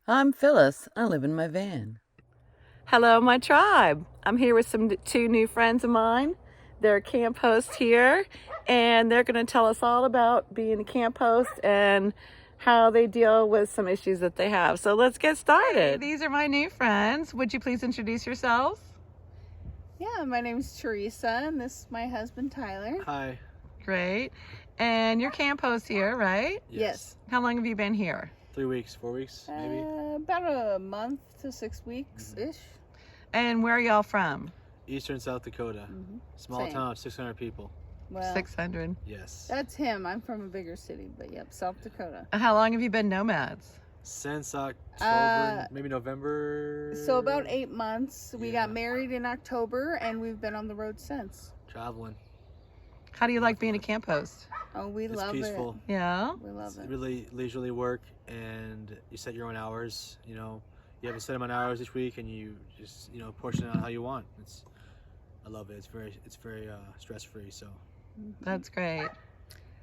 I'm Phyllis. I live in my van. Hello, my tribe. I'm here with two new friends of mine. They're camp hosts here, and they're going to tell us all about being a camp host and how they deal with some issues that they have. So let's get started. Hey, these are my new friends. Would you please introduce yourselves? Yeah, my name's Teresa, and this is my husband Tyler. Hi. Great. And you're camp host here, right? Yes. How long have you been here? 3 weeks, 4 weeks, maybe. About a month to 6 weeks-ish. And where are y'all from? Eastern South Dakota. Small Same. town of 600 people. Well, 600. Yes. that's him. I'm from a bigger city, but yep, South Dakota. How long have you been nomads? Since October, maybe November. So about 8 months. We Yeah. got married in October, and we've been on the road since. Traveling. How do you like being a camp host? Oh, we It's love peaceful. Yeah. it. We love It's it. really leisurely work, and you set your own hours. You have a set amount of hours each week, and you just portion it out how you want. I love it. It's very stress free. So That's great.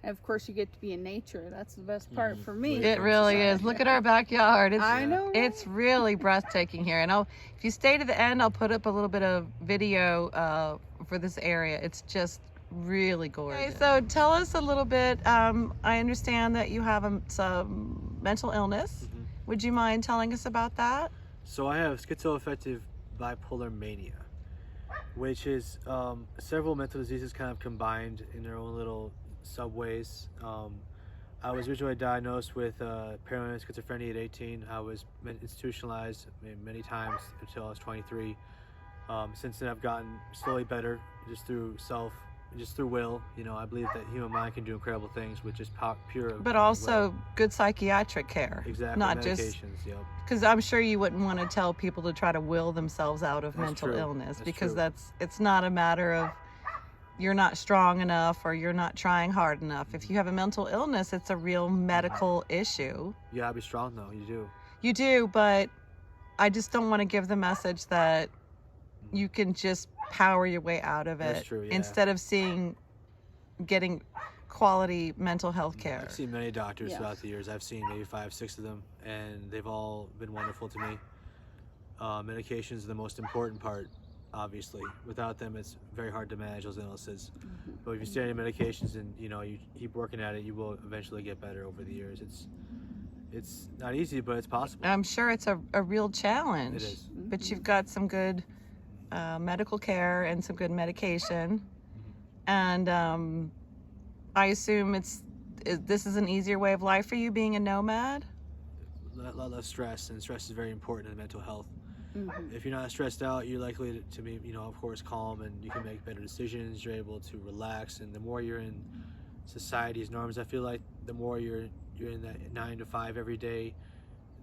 And of course, you get to be in nature. That's the best part for me. Yeah. It really is. Look at our backyard. I know. Right? It's really breathtaking here. And if you stay to the end, I'll put up a little bit of video for this area. It's just really gorgeous. Okay, so tell us a little bit. I understand that you have some mental illness. Would you mind telling us about that? So I have schizoaffective bipolar mania, which is several mental diseases kind of combined in their own little subways. I was originally diagnosed with paranoid schizophrenia at 18. I was institutionalized many times until I was 23. Since then, I've gotten slowly better just through will. I believe that human mind can do incredible things with just pure. But also good psychiatric care. Exactly. Not Medications. just Yep. because I'm sure you wouldn't want to tell people to try to will themselves out of That's mental true. illness, That's because true. it's not a matter of you're not strong enough or you're not trying hard enough. If you have a mental illness, it's a real medical issue. You gotta be strong though. You do. You do, but I just don't want to give the message that you can just power your way out of it. That's true, yeah. Instead of getting quality mental health care. I've seen many doctors Yes. throughout the years. I've seen maybe 5, 6 of them, and they've all been wonderful to me. Medications are the most important part, obviously. Without them, it's very hard to manage those illnesses. But if you stay on your medications and you keep working at it, you will eventually get better over the years. It's not easy, but it's possible. I'm sure it's a real challenge. It is. But you've got some good medical care and some good medication. And I assume this is an easier way of life for you being a nomad? A lot less stress, and stress is very important in mental health. If you're not stressed out, you're likely to be, of course, calm, and you can make better decisions. You're able to relax, and the more you're in society's norms, I feel like the more you're in that 9 to 5 every day,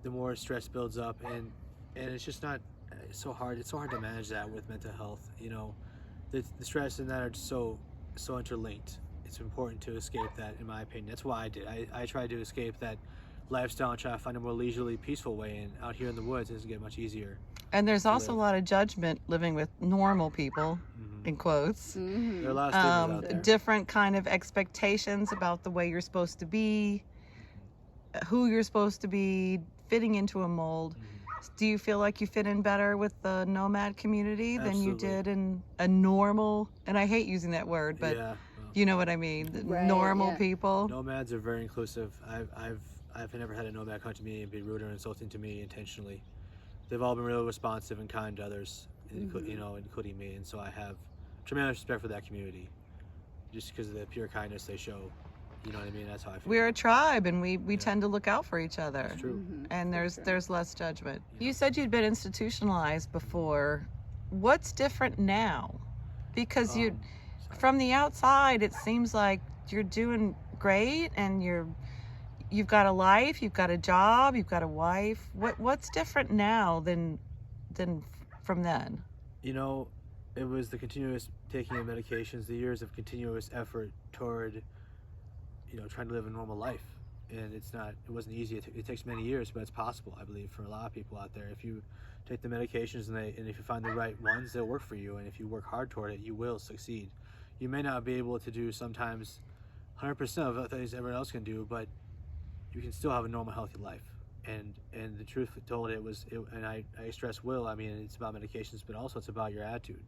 the more stress builds up, and it's just not so hard. It's so hard to manage that with mental health. The stress and that are so interlinked. It's important to escape that, in my opinion. That's why I did. I tried to escape that lifestyle and try to find a more leisurely, peaceful way. And out here in the woods, it doesn't get much easier. And there's also a lot of judgment living with normal people, in quotes. There are a lot of stigmas out there. Different kind of expectations about the way you're supposed to be, who you're supposed to be, fitting into a mold. Do you feel like you fit in better with the nomad community than you Absolutely. did in a normal, and I hate using that word, but Yeah. you know what I mean, the Right, normal yeah. people? Nomads are very inclusive. I've never had a nomad come to me and be rude or insulting to me intentionally. They've all been really responsive and kind to others, including me. And so I have tremendous respect for that community, just because of the pure kindness they show. You know what I mean? That's how I feel. We're a tribe, and we tend to look out for each other. That's true. And there's less judgment. Yeah. You said you'd been institutionalized before. What's different now? Because Sorry. from the outside, it seems like you're doing great, and you've got a life, you've got a job, you've got a wife. What's different now than from then? It was the continuous taking of medications, the years of continuous effort toward trying to live a normal life. And it wasn't easy. It takes many years, but it's possible, I believe, for a lot of people out there. If you take the medications and if you find the right ones, they'll work for you. And if you work hard toward it, you will succeed. You may not be able to do sometimes 100% of the things everyone else can do, but you can still have a normal, healthy life. And And the truth told, and I stress will. I mean, it's about medications, but also it's about your attitude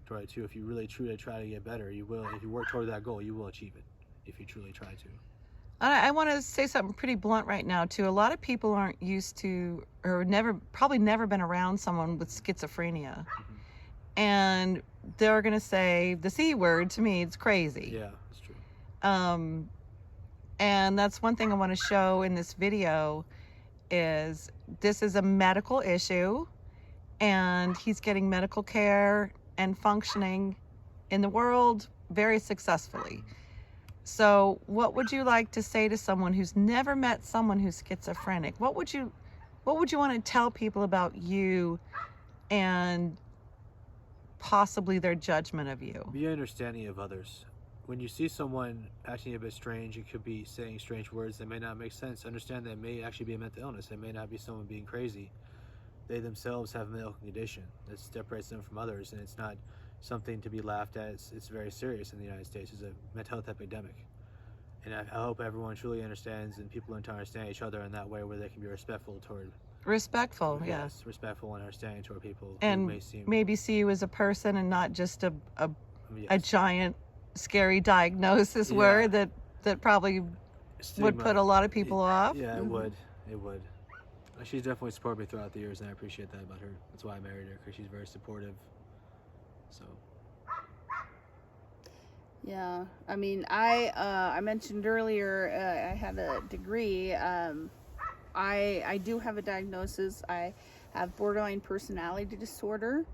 toward it too. If you really truly try to get better, you will. If you work toward that goal, you will achieve it. If you truly try to. I want to say something pretty blunt right now too. A lot of people aren't used to, or probably never been around someone with schizophrenia, and they're gonna say the C word. To me, it's crazy. Yeah, that's true. And that's one thing I want to show in this video is this is a medical issue, and he's getting medical care and functioning in the world very successfully. So what would you like to say to someone who's never met someone who's schizophrenic? What would you want to tell people about you and possibly their judgment of you? Be understanding of others. When you see someone acting a bit strange, it could be saying strange words that may not make sense. Understand that it may actually be a mental illness. It may not be someone being crazy. They themselves have a medical condition that separates them from others, and it's not something to be laughed at. It's very serious in the United States. It's a mental health epidemic. And I hope everyone truly understands, and people learn to understand each other in that way where they can be respectful toward... Respectful, yes, yeah. respectful and understanding toward people and who may seem... maybe see you as a person and not just a yes. giant scary diagnosis word that probably Stigma. would put a lot of people off. Yeah, it would. She's definitely supported me throughout the years, and I appreciate that about her. That's why I married her, because she's very supportive. So... Yeah, I mean, I mentioned earlier I had a degree. I do have a diagnosis. I have borderline personality disorder.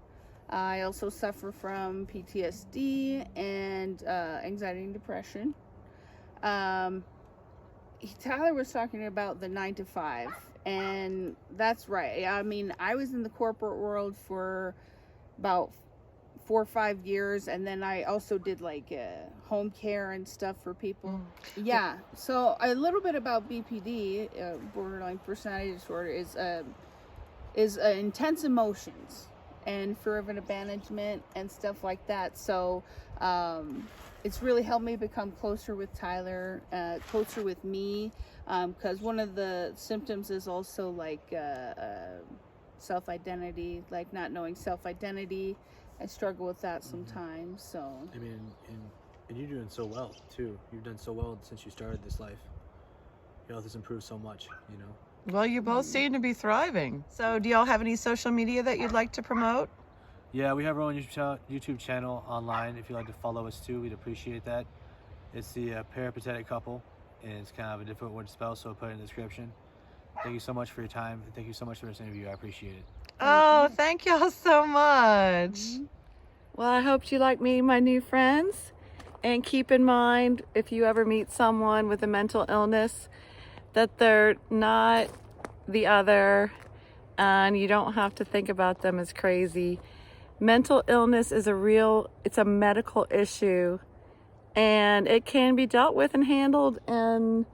I also suffer from PTSD and anxiety and depression. Tyler was talking about the 9 to 5, and that's right. I mean, I was in the corporate world for about 4 or 5 years, and then I also did like home care and stuff for people. Yeah, so a little bit about BPD, borderline personality disorder, is intense emotions and fear of an abandonment and stuff like that. So it's really helped me become closer with Tyler, closer with me, because one of the symptoms is also like self-identity, like not knowing self-identity. I struggle with that sometimes. So I mean, and you're doing so well too. You've done so well since you started this life. Your health has improved so much, you know. Well, you both seem to be thriving. So do y'all have any social media that you'd like to promote? Yeah, we have our own YouTube channel online. If you'd like to follow us too, we'd appreciate that. It's the Peripatetic Couple, and it's kind of a difficult word to spell, so I'll put it in the description. Thank you so much for your time, and thank you so much for this interview. I appreciate it. Oh, thank y'all so much. Well, I hope you like meeting my new friends. And keep in mind, if you ever meet someone with a mental illness, that they're not the other, and you don't have to think about them as crazy. Mental illness is it's a medical issue, and it can be dealt with and handled and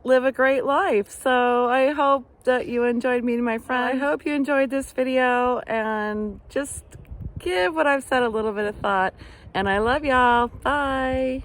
live a great life. So I hope that you enjoyed meeting my friend. I hope you enjoyed this video, and just give what I've said a little bit of thought. And I love y'all. Bye.